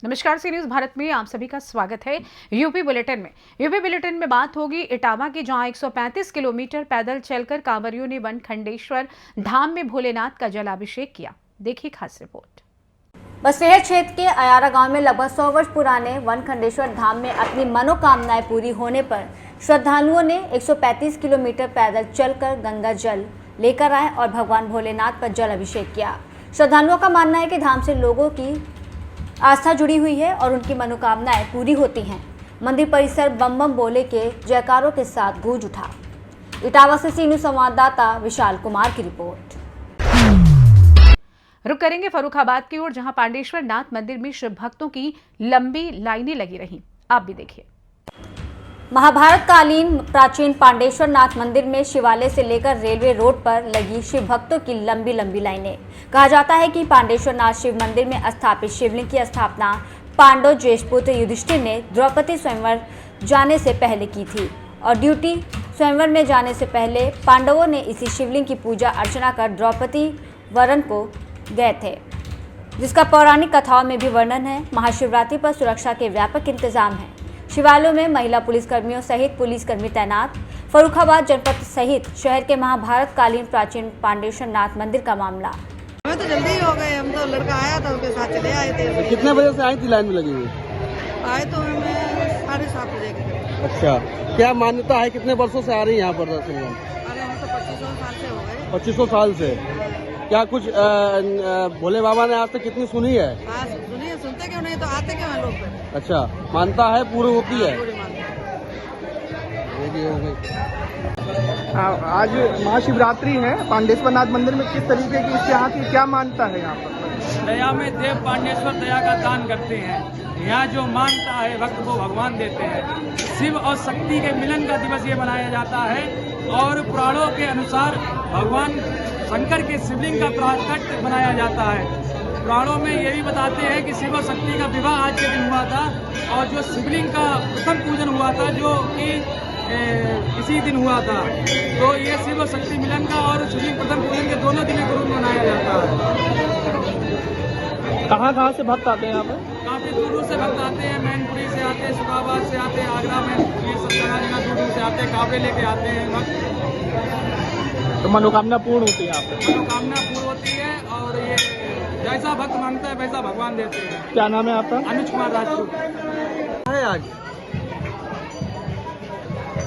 नमस्कार, सी न्यूज भारत में आप सभी का स्वागत है। यूपी बुलेटिन में बात होगी इटावा की, जहां 135 किलोमीटर पैदल चलकर कांवरियों ने वनखंडेश्वर धाम में भोलेनाथ का जलाभिषेक किया। देखिए खास रिपोर्ट। बसरेहट क्षेत्र के अयारा गांव में लगभग 100 वर्ष पुराने वनखंडेश्वर धाम में अपनी मनोकामनाएं पूरी होने पर श्रद्धालुओं ने 135 किलोमीटर पैदल चलकर गंगा जल लेकर आए और भगवान भोलेनाथ पर जल अभिषेक किया। श्रद्धालुओं का मानना है कि धाम से लोगों की आस्था जुड़ी हुई है और उनकी मनोकामनाएं पूरी होती हैं। मंदिर परिसर बम बम बोले के जयकारों के साथ गूंज उठा। इटावा से सी न्यूज संवाददाता विशाल कुमार की रिपोर्ट। रुक करेंगे फर्रुखाबाद की ओर, जहां पांडेश्वर नाथ मंदिर में शिव भक्तों की लंबी लाइनें लगी रहीं। आप भी देखिए। महाभारत कालीन प्राचीन पांडेश्वर नाथ मंदिर में शिवालय से लेकर रेलवे रोड पर लगी शिव भक्तों की लंबी लंबी लाइनें। कहा जाता है कि पांडेश्वर नाथ शिव मंदिर में स्थापित शिवलिंग की स्थापना पांडव ज्येष्ठपुत्र युधिष्ठिर ने द्रौपदी स्वयंवर जाने से पहले की थी और ड्यूटी स्वयंवर में जाने से पहले पांडवों ने इसी शिवलिंग की पूजा अर्चना कर द्रौपदी वरण को गए थे, जिसका पौराणिक कथाओं में भी वर्णन है। महाशिवरात्रि पर सुरक्षा के व्यापक इंतजाम हैं। शिवालयों में महिला पुलिसकर्मियों सहित पुलिसकर्मी तैनात। फर्रुखाबाद जनपद सहित शहर के महाभारत कालीन प्राचीन पांडेश्वर नाथ मंदिर का मामला। हमें तो जल्दी ही हो गए, हम तो लड़का आया था उसके साथ चले आए थे। कितने बजे से आई थी लाइन में लगी हुई? आए तो हमें 7:30 बजे के करीब। अच्छा, क्या मान्यता है, कितने वर्षों से आ रही है यहाँ पर दर्शन? अरे हम तो 2500 साल से हो गए। 2500 साल से? क्या कुछ भोले बाबा ने आज तक कितनी सुनी है? हाँ सुनिए, सुनते क्यों नहीं, तो आते क्यों हैं लोग पे? अच्छा, मानता है पूरी होती है? पूरी मानते हैं। आज महाशिवरात्रि है, पांडेश्वर नाथ मंदिर में किस तरीके की इसके यहाँ की क्या मानता है? यहाँ पर दया में देव पांडेश्वर दया का दान करते हैं। यहाँ जो मानता है भक्त को भगवान देते हैं। शिव और शक्ति के मिलन का दिवस ये मनाया जाता है और पुराणों के अनुसार भगवान शंकर के शिवलिंग का प्राकट्य बनाया जाता है। पुराणों में ये भी बताते हैं कि शिव और शक्ति का विवाह आज के दिन हुआ था और जो शिवलिंग का प्रथम पूजन हुआ था जो कि इसी दिन हुआ था। तो ये शिव और शक्ति मिलन का और शिवलिंग प्रथम पूजन के दोनों दिनों को मनाया जाता है। कहाँ से भक्त आते हैं यहाँ पर? काफी दूर दूर से भक्त आते हैं। मैनपुरी से आते हैं, शुकाबाद से आते हैं, आगरा में ये सब जगह दूर दूर से आते हैं, कावड़े लेके आते हैं भक्त। तो मनोकामना पूर्ण होती है यहाँ पे? मनोकामना पूर्ण होती है और ये जैसा भक्त मांगता है वैसा भगवान देते हैं। क्या नाम है आपका? अनुज कुमार राजपूत है। आज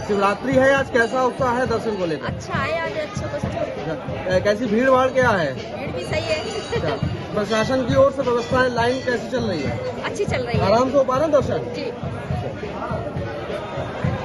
शिवरात्रि है, आज कैसा उत्साह है दर्शन को लेकर? अच्छा है आज, अच्छा कैसी भीड़ भाड़ क्या है? भीड़ भी सही है। अच्छा, प्रशासन की ओर से व्यवस्थाएं, लाइन कैसी चल रही है? अच्छी चल रही है। आराम से हो पा रहे हैं दर्शन? जी।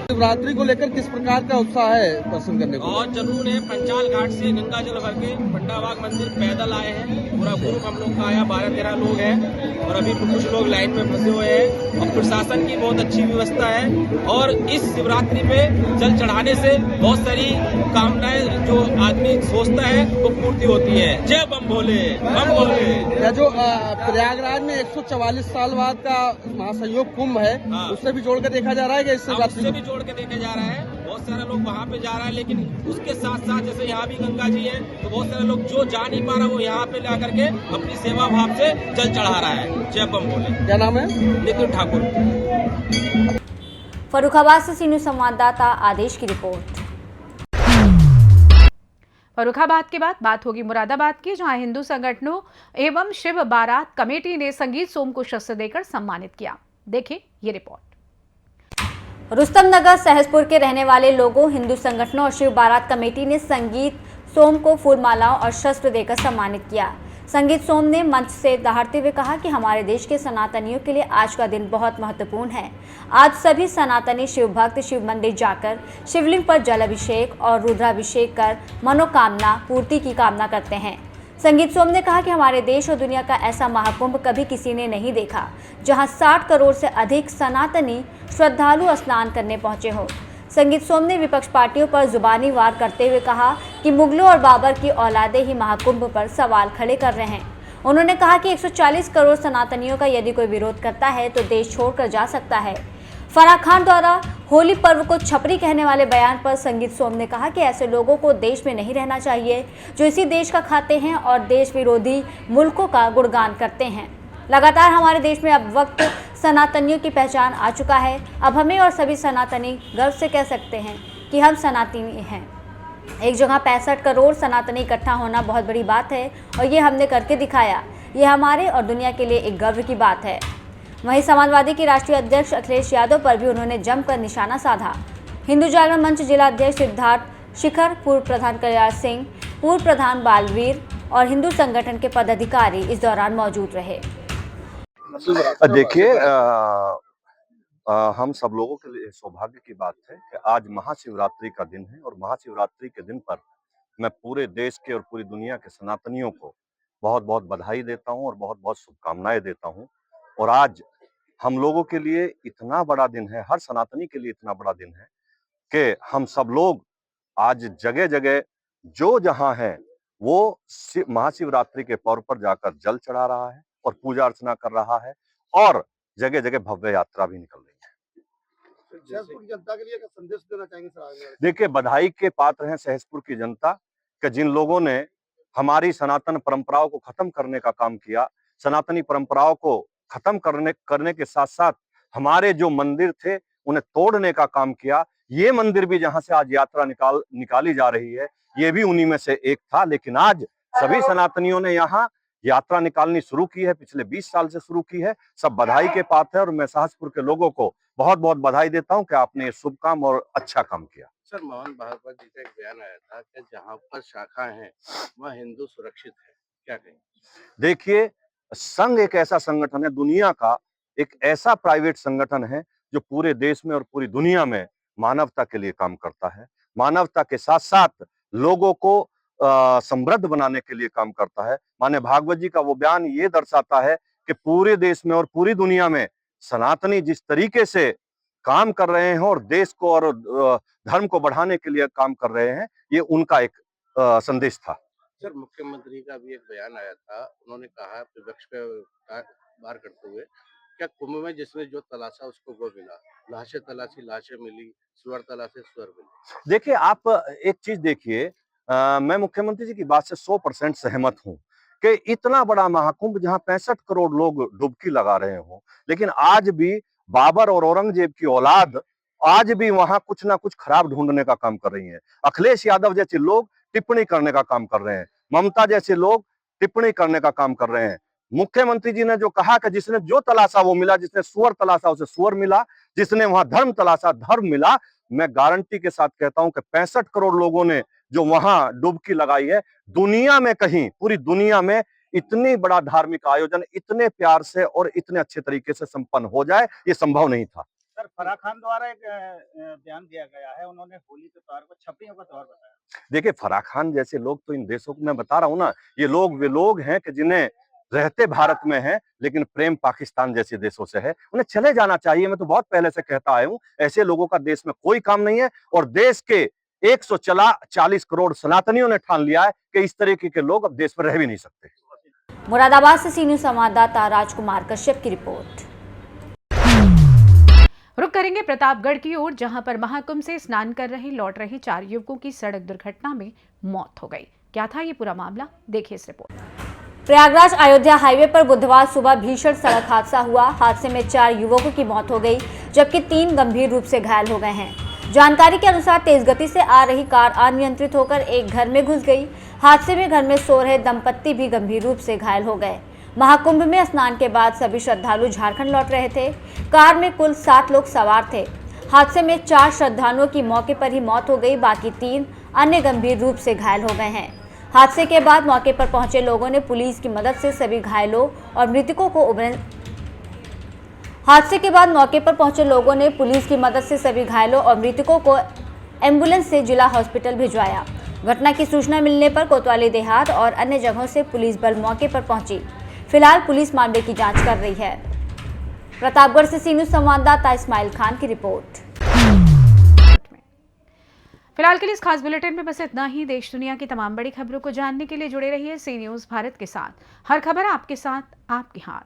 शिवरात्रि को लेकर किस प्रकार का उत्साह है दर्शन करने को? और जरूर है। पंचाल घाट से गंगा जल भर के पंडाबाग मंदिर पैदल आए हैं। पूरा ग्रुप हम लोग का आया, 12-13 लोग हैं और अभी कुछ लोग लाइन में फंसे हुए हैं और प्रशासन की बहुत अच्छी व्यवस्था है। और इस शिवरात्रि पे जल चढ़ाने से बहुत सारी कामनाएं जो आदमी सोचता है वो पूर्ति होती है। जय बम भोले, बम भोले। या जो प्रयागराज में 144 साल बाद का महासंयोग कुंभ है, हाँ। उससे भी जोड़कर देखा जा रहा है कि इस उससे भी जोड़ के देखा जा रहा है। बहुत सारे लोग वहाँ पे जा रहा है, लेकिन उसके साथ साथ जैसे यहाँ भी गंगा जी है तो बहुत सारे लोग जो जा नहीं पा रहा वो यहाँ पे ला करके अपनी सेवा भाव से जल चढ़ा रहा है। जय बम भोले। क्या नाम है? नितिन ठाकुर। फर्रुखाबाद से सी न्यूज संवाददाता आदेश की रिपोर्ट। फर्रुखाबाद के बाद बात होगी मुरादाबाद की, जहां हिंदू संगठनों एवं शिव बारात कमेटी ने संगीत सोम को शस्त्र देकर सम्मानित किया। देखिए ये रिपोर्ट। रुस्तम नगर सहसपुर के रहने वाले लोगों, हिंदू संगठनों और शिव बारात कमेटी ने संगीत सोम को फूल मालाओं और शस्त्र देकर सम्मानित किया। संगीत सोम ने मंच से दहाड़ते हुए कहा कि हमारे देश के सनातनियों के लिए आज का दिन बहुत महत्वपूर्ण है। आज सभी सनातनी शिव भक्त शिव मंदिर जाकर शिवलिंग पर जल अभिषेक और रुद्राभिषेक कर मनोकामना पूर्ति की कामना करते हैं। संगीत सोम ने कहा कि हमारे देश और दुनिया का ऐसा महाकुंभ कभी किसी ने नहीं देखा, जहां 60 करोड़ से अधिक सनातनी श्रद्धालु स्नान करने पहुंचे हो। संगीत सोम ने विपक्ष पार्टियों पर जुबानी वार करते हुए कहा कि मुगलों और बाबर की औलादे ही महाकुंभ पर सवाल खड़े कर रहे हैं। उन्होंने कहा कि 140 करोड़ सनातनियों का यदि कोई विरोध करता है तो देश छोड़कर जा सकता है। फराह खान द्वारा होली पर्व को छपरी कहने वाले बयान पर संगीत सोम ने कहा कि ऐसे लोगों को देश में नहीं रहना चाहिए जो इसी देश का खाते हैं और देश विरोधी मुल्कों का गुणगान करते हैं। लगातार हमारे देश में अब वक्त सनातनियों की पहचान आ चुका है। अब हमें और सभी सनातनी गर्व से कह सकते हैं कि हम सनातनी हैं। एक जगह 65 करोड़ सनातनी इकट्ठा होना बहुत बड़ी बात है और ये हमने करके दिखाया। ये हमारे और दुनिया के लिए एक गर्व की बात है। वहीं समाजवादी के राष्ट्रीय अध्यक्ष अखिलेश यादव पर भी उन्होंने जमकर निशाना साधा। हिंदू जागरण मंच जिला अध्यक्ष सिद्धार्थ शिखर, पूर्व प्रधान कल्याण सिंह, पूर्व प्रधान बालवीर और हिंदू संगठन के पदाधिकारी इस दौरान मौजूद रहे। देखिए, हम सब लोगों के लिए सौभाग्य की बात है कि आज महाशिवरात्रि का दिन है और महाशिवरात्रि के दिन पर मैं पूरे देश के और पूरी दुनिया के सनातनियों को बहुत बहुत बधाई देता हूं और बहुत बहुत शुभकामनाएं देता हूं। और आज हम लोगों के लिए इतना बड़ा दिन है, हर सनातनी के लिए इतना बड़ा दिन है कि हम सब लोग आज जगह जगह जो जहां है वो महाशिवरात्रि के पर्व पर जाकर जल चढ़ा रहा है और पूजा अर्चना कर रहा है और जगह जगह भव्य यात्रा भी निकल रही है। सहसपुर की जनता के लिए क्या संदेश देना चाहेंगे सर? देखिए, बधाई के पात्र हैं सहसपुर की जनता कि जिन लोगों ने हमारी सनातन परंपराओं को खत्म करने का काम किया, सनातनी परंपराओं को खत्म करने के साथ साथ हमारे जो मंदिर थे उन्हें तोड़ने का काम किया। ये मंदिर भी जहां से आज यात्रा निकाली जा रही है, ये भी उन्हीं में से एक था। लेकिन आज सभी सनातनियों ने यहाँ यात्रा निकालनी शुरू की है, पिछले 20 साल से शुरू की है। सब बधाई के पात्र है और मैं सहसपुर के लोगों को बहुत बहुत बधाई देता हूं कि आपने ये शुभ काम और अच्छा काम किया। सर, मोहन भागवत जी का एक बयान आया था कि जहां पर शाखाएं हैं वहां हिंदू सुरक्षित है, क्या कहें? देखिए, संघ एक ऐसा संगठन है, दुनिया का एक ऐसा प्राइवेट संगठन है जो पूरे देश में और पूरी दुनिया में मानवता के लिए काम करता है। मानवता के साथ साथ लोगों को समृद्ध बनाने के लिए काम करता है। माननीय भागवत जी का वो बयान ये दर्शाता है कि पूरे देश में और पूरी दुनिया में सनातनी जिस तरीके से काम कर रहे हैं और देश को और धर्म को बढ़ाने के लिए काम कर रहे हैं, ये उनका एक संदेश था। सर, मुख्यमंत्री का भी एक बयान आया था, उन्होंने कहा विपक्ष पे वार करते हुए, क्या कुंभ में जिसने जो तलाशा उसको वो मिला, लाशें तलाशी लाशें मिली, स्वर तलाशे स्वर मिली। देखिए, आप एक चीज देखिए, मैं मुख्यमंत्री जी की बात से 100% सहमत हूं कि इतना बड़ा महाकुंभ जहां 65 करोड़ लोग डुबकी लगा रहे हो, लेकिन आज भी बाबर और औरंगजेब की औलाद आज भी वहां कुछ ना कुछ खराब ढूंढने का काम कर रही है। अखिलेश यादव जैसे लोग टिप्पणी करने का काम कर रहे हैं, ममता जैसे लोग टिप्पणी करने का काम कर रहे हैं। मुख्यमंत्री जी ने जो कहा कि जिसने जो तलाशा वो मिला, जिसने सुअर तलाशा उसे सुअर मिला, जिसने वहां धर्म तलाशा धर्म मिला। मैं गारंटी के साथ कहता हूं कि 65 करोड़ लोगों ने जो वहां डुबकी लगाई है, दुनिया में कहीं, पूरी दुनिया में इतनी बड़ा धार्मिक आयोजन इतने प्यार से और इतने अच्छे तरीके से संपन्न हो जाए, ये संभव नहीं था। सर, फराह खान द्वारा एक बयान दिया गया है, उन्होंने होली के त्योहार को छपरियों का त्योहार बताया। देखिए, फराह खान जैसे लोग तो इन देशों को, मैं बता रहा हूं ना, ये लोग वे लोग हैं कि जिन्हें रहते भारत में है लेकिन प्रेम पाकिस्तान जैसे देशों से है। उन्हें चले जाना चाहिए। मैं तो बहुत पहले से कहता आया हूं, ऐसे लोगों का देश में कोई काम नहीं है और देश के 140 करोड़ सनातनियों ने ठान लिया है कि इस तरीके के लोग अब देश में रह भी नहीं सकते। मुरादाबाद से सी न्यूज़ संवाददाता राजकुमार कश्यप की रिपोर्ट। रुक करेंगे प्रतापगढ़ की ओर, जहां पर महाकुंभ से स्नान कर रहे लौट रहे 4 युवकों की सड़क दुर्घटना में मौत हो गई। क्या था ये पूरा मामला, देखिए इस रिपोर्ट। प्रयागराज अयोध्या हाईवे पर बुधवार सुबह भीषण सड़क हादसा हुआ। हादसे में 4 युवकों की मौत हो गई, जबकि 3 गंभीर रूप से घायल हो गए हैं। जानकारी के अनुसार तेज गति से आ रही कार अनियंत्रित होकर एक घर में घुस गई। हादसे में घर में सो रहे दंपत्ति भी गंभीर रूप से घायल हो गए। महाकुंभ में स्नान के बाद सभी श्रद्धालु झारखंड लौट रहे थे। कार में कुल 7 लोग सवार थे। हादसे में 4 श्रद्धालुओं की मौके पर ही मौत हो गई, बाकी 3 अन्य गंभीर रूप से घायल हो गए हैं। हादसे के बाद मौके पर पहुंचे लोगों ने पुलिस की मदद से सभी घायलों और मृतकों को एम्बुलेंस से जिला हॉस्पिटल भिजवाया। घटना की सूचना मिलने पर कोतवाली देहात और अन्य जगहों से पुलिस बल मौके पर पहुंची। फिलहाल पुलिस मामले की जांच कर रही है। प्रतापगढ़ से सी न्यूज़ संवाददाता इस्माइल खान की रिपोर्ट। फिलहाल के लिए इस खास बुलेटिन में बस इतना ही। देश दुनिया की तमाम बड़ी खबरों को जानने के लिए जुड़े रहिए सी न्यूज़ भारत के साथ। हर खबर आपके साथ, आपके हाथ।